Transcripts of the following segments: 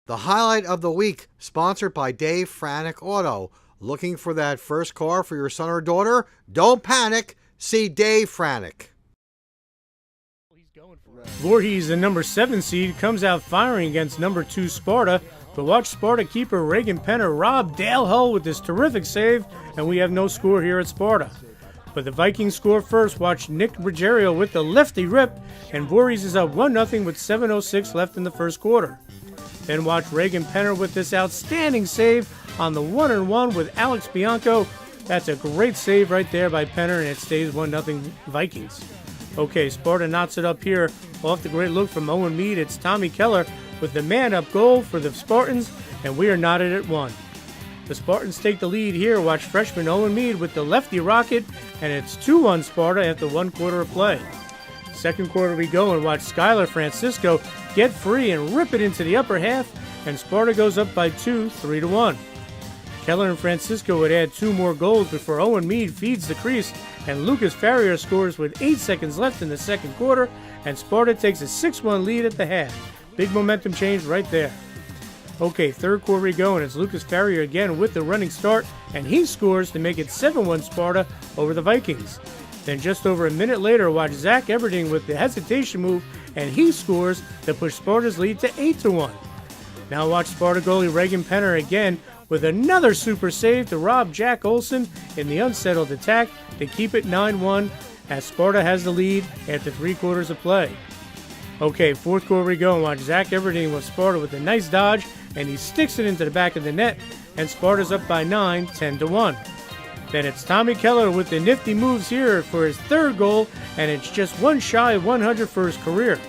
The highlight of the week, sponsored by Dave Franek Auto. Looking for that first car for your son or daughter? Don't panic. See Dave Franek. Voorhees, the number 7 seed, comes out firing against number 2 Sparta, but watch Sparta keeper Reagan Penner rob Dale Hull with this terrific save, and we have no score here at Sparta. But the Vikings score first. Watch Nick Ruggiero with the lefty rip, and Voorhees is up 1-0 with 7:06 left in the first quarter. Then watch Reagan Penner with this outstanding save on the 1-1 with Alex Bianco. That's a great save right there by Penner, and it stays 1-0 Vikings. Okay, Sparta knots it up here. Off the great look from Owen Mead, it's Tommy Keller with the man-up goal for the Spartans, and we are knotted at 1. The Spartans take the lead here. Watch freshman Owen Mead with the lefty rocket, and it's 2-1 Sparta after 1 quarter of play. Second quarter we go, and watch Skylar Francisco get free and rip it into the upper half, and Sparta goes up by 2, 3-1. Keller and Francisco would add 2 more goals before Owen Mead feeds the crease, and Lucas Farrier scores with 8 seconds left in the second quarter, and Sparta takes a 6-1 lead at the half. Big momentum change right there. Okay, third quarter we go, and it's Lucas Farrier again with the running start, and he scores to make it 7-1 Sparta over the Vikings. Then just over a minute later, watch Zach Everding with the hesitation move, and he scores to push Sparta's lead to 8-1. Now watch Sparta goalie Reagan Penner again with another super save to rob Jack Olson in the unsettled attack to keep it 9-1 as Sparta has the lead after 3 quarters of play. Okay, fourth quarter we go, and watch Zach Everding with Sparta with a nice dodge, and he sticks it into the back of the net, and Sparta's up by 9, 10-1. Then it's Tommy Keller with the nifty moves here for his third goal, and it's just 1 shy of 100 for his career.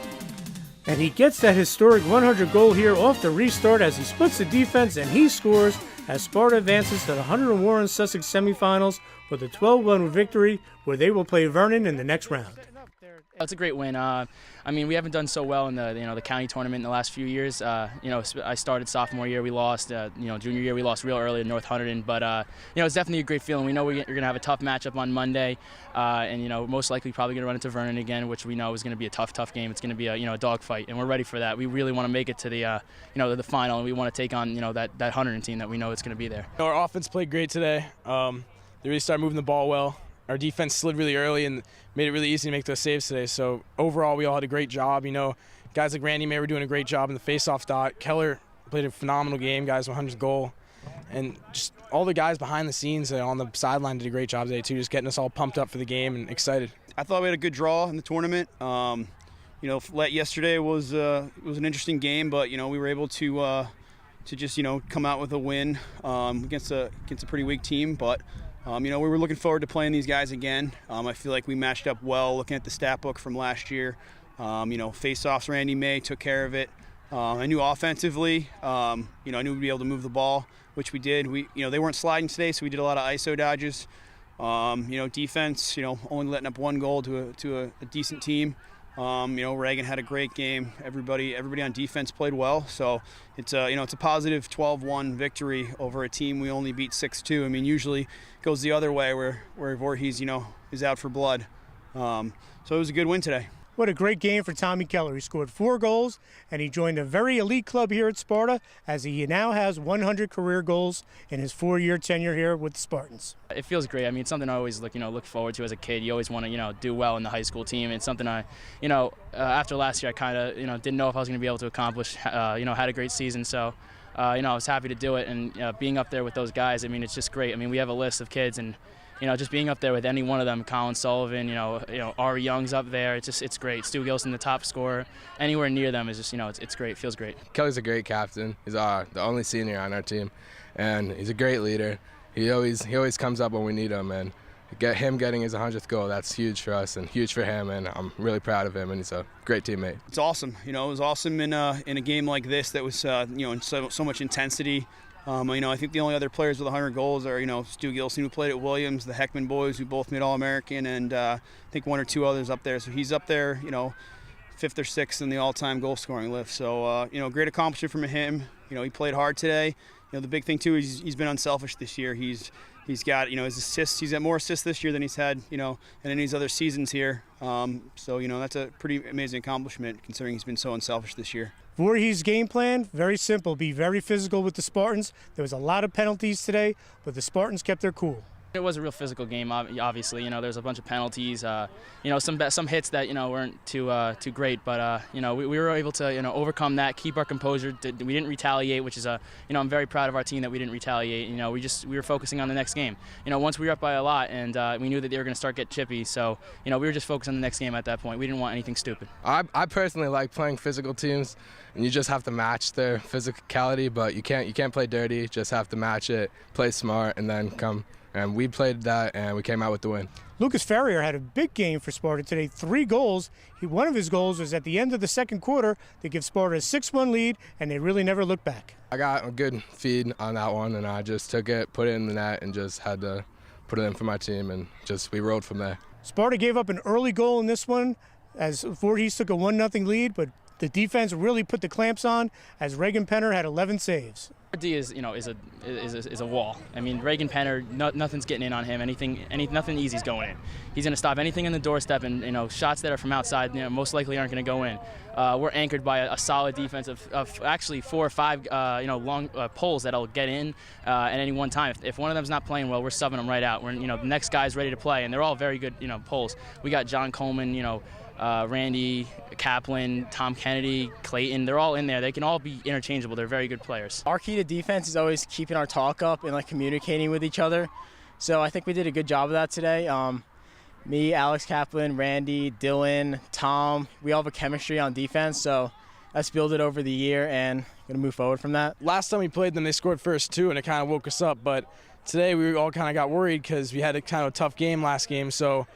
And he gets that historic 100 goal here off the restart as he splits the defense, and he scores as Sparta advances to the Hunterdon Warren Sussex semifinals with a 12-1 victory, where they will play Vernon in the next round. It's a great win. I mean, we haven't done so well in the county tournament in the last few years. I started sophomore year, we lost. Junior year we lost real early to North Hunterdon, but it's definitely a great feeling. We know we're going to have a tough matchup on Monday, and most likely probably going to run into Vernon again, which we know is going to be a tough game. It's going to be a dogfight, and we're ready for that. We really want to make it to the final, and we want to take on that Hunterdon team that we know it's going to be there. Our offense played great today. They really started moving the ball well. Our defense slid really early and made it really easy to make those saves today. So overall, we all had a great job. Guys like Randy May were doing a great job in the face-off dot. Keller played a phenomenal game, guys, 100th goal. And just all the guys behind the scenes on the sideline did a great job today, too, just getting us all pumped up for the game and excited. I thought we had a good draw in the tournament. Yesterday was an interesting game, but, we were able to just, come out with a win against a pretty weak team. But we were looking forward to playing these guys again. I feel like we matched up well looking at the stat book from last year. Face-offs, Randy May took care of it. I knew offensively, I knew we'd be able to move the ball, which we did. They weren't sliding today, so we did a lot of ISO dodges. Defense, only letting up 1 goal to a decent team. Reagan had a great game. Everybody on defense played well. So it's a positive 12-1 victory over a team we only beat 6-2. I mean, usually it goes the other way where Voorhees, is out for blood. So it was a good win today. What a great game for Tommy Keller. He scored 4 goals, and he joined a very elite club here at Sparta as he now has 100 career goals in his 4-year tenure here with the Spartans. It feels great. I mean, it's something I always look forward to as a kid. You always want to do well in the high school team. It's something after last year I kind of didn't know if I was going to be able to accomplish. Had a great season, so I was happy to do it. And being up there with those guys, I mean, it's just great. I mean, we have a list of kids, and just being up there with any one of them, Colin Sullivan, Ari Young's up there. It's great. Stu Gilson, the top scorer. Anywhere near them is just, it's great. It feels great. Kelly's a great captain. He's the only senior on our team, and he's a great leader. He always comes up when we need him, and getting his 100th goal, that's huge for us and huge for him, and I'm really proud of him, and he's a great teammate. It's awesome. It was awesome in a game like this that was in so much intensity. I think the only other players with 100 goals are, Stu Gilson, who played at Williams, the Heckman boys, who both made All-American, and I think 1 or 2 others up there. So he's up there, 5th or 6th in the all-time goal-scoring list. So, great accomplishment from him. He played hard today. The big thing, too, is he's been unselfish this year. He's got, his assists. He's had more assists this year than he's had, in any of these other seasons here. So, that's a pretty amazing accomplishment considering he's been so unselfish this year. Voorhees' game plan, very simple, be very physical with the Spartans. There was a lot of penalties today, but the Spartans kept their cool. It was a real physical game, obviously. There's a bunch of penalties, some hits that, weren't too great, but, we were able to, overcome that, keep our composure. We didn't retaliate, which is, I'm very proud of our team that we didn't retaliate. We were focusing on the next game. Once we were up by a lot and we knew that they were going to start getting chippy, so, we were just focused on the next game at that point. We didn't want anything stupid. I personally like playing physical teams, and you just have to match their physicality, but you can't play dirty. You just have to match it, play smart, and then come. And we played that, and we came out with the win. Lucas Ferrier had a big game for Sparta today, 3 goals. One of his goals was at the end of the second quarter to give Sparta a 6-1 lead, and they really never looked back. I got a good feed on that one, and I just took it, put it in the net, and just had to put it in for my team, and we rolled from there. Sparta gave up an early goal in this one as Voorhees took a 1-0 lead, but the defense really put the clamps on as Reagan Penner had 11 saves. D is a wall. I mean, Reagan Penner, nothing's getting in on him. Nothing easy's going in. He's going to stop anything on the doorstep, and shots that are from outside, most likely aren't going to go in. We're anchored by a solid defense of actually 4 or 5 long poles that'll get in at any one time. If one of them's not playing well, we're subbing them right out. The next guy's ready to play, and they're all very good poles. We got John Coleman, Randy, Kaplan, Tom Kennedy, Clayton, they're all in there. They can all be interchangeable. They're very good players. Our key to defense is always keeping our talk up and communicating with each other. So I think we did a good job of that today. Me, Alex Kaplan, Randy, Dylan, Tom, we all have a chemistry on defense. So let's build it over the year and going to move forward from that. Last time we played them, they scored first too, and it kind of woke us up. But today we all kind of got worried because we had a kind of a tough game last game. So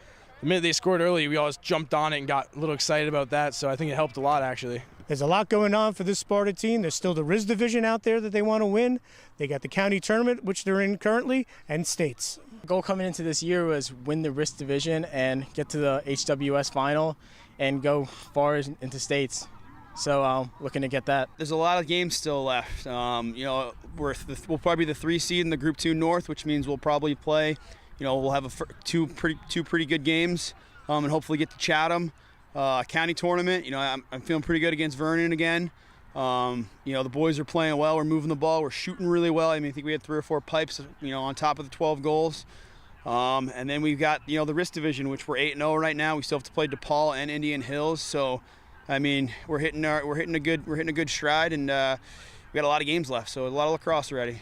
the minute they scored early, we all just jumped on it and got a little excited about that. So I think it helped a lot, actually. There's a lot going on for this Sparta team. There's still the RIS division out there that they want to win. They got the county tournament, which they're in currently, and states. The goal coming into this year was win the RIS division and get to the HWS final and go far into states. So looking to get that. There's a lot of games still left. We'll probably be the 3 seed in the Group 2 North, which means we'll probably play. We'll have two pretty good games, and hopefully get to Chatham. County tournament. I'm feeling pretty good against Vernon again. The boys are playing well. We're moving the ball. We're shooting really well. I think we had 3 or 4 pipes, on top of the 12 goals. And then we've got, the RIS division, which we're 8-0 right now. We still have to play DePaul and Indian Hills. So, we're hitting a good stride, and we got a lot of games left. So a lot of lacrosse already.